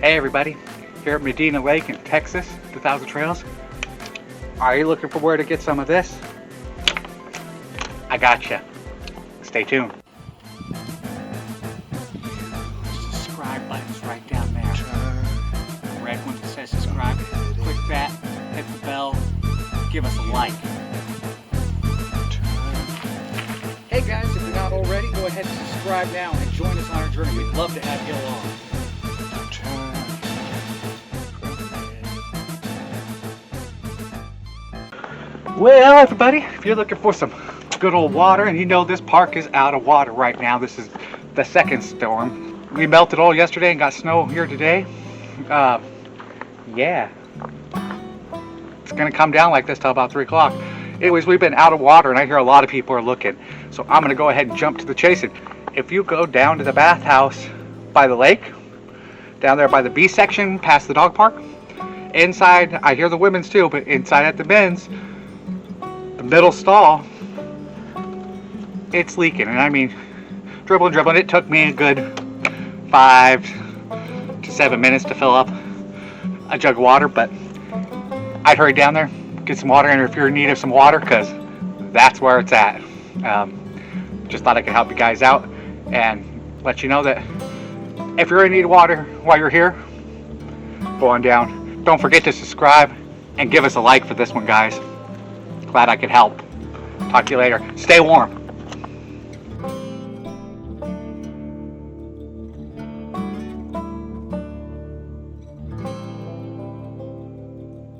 Hey everybody, here at Medina Lake in Texas, 2000 Trails. Are you looking for where to get some of this? I gotcha. Stay tuned. Subscribe button's right down there. The red one that says subscribe. Click that, hit the bell, give us a like. Hey guys, if you're not already, go ahead and subscribe now and join us on our journey. We'd love to have you along. Well, everybody, if you're looking for some good old water, and you know this park is out of water right now. This is the second storm. We melted all yesterday and got snow here today. Yeah. It's gonna come down like this till about 3 o'clock. Anyways, we've been out of water, and I hear a lot of people are looking. So I'm gonna go ahead and jump to the chasing. If you go down to the bathhouse by the lake, down there by the B section, past the dog park, inside, I hear the women's too, but inside at the men's, the middle stall, it's leaking. And I mean, dribbling. It took me a good 5 to 7 minutes to fill up a jug of water, but I'd hurry down there, get some water, and if you're in need of some water, because that's where it's at. Just thought I could help you guys out and let you know that if you're in need of water while you're here, go on down. Don't forget to subscribe and give us a like for this one, guys. Glad I could help. Talk to you later. Stay warm.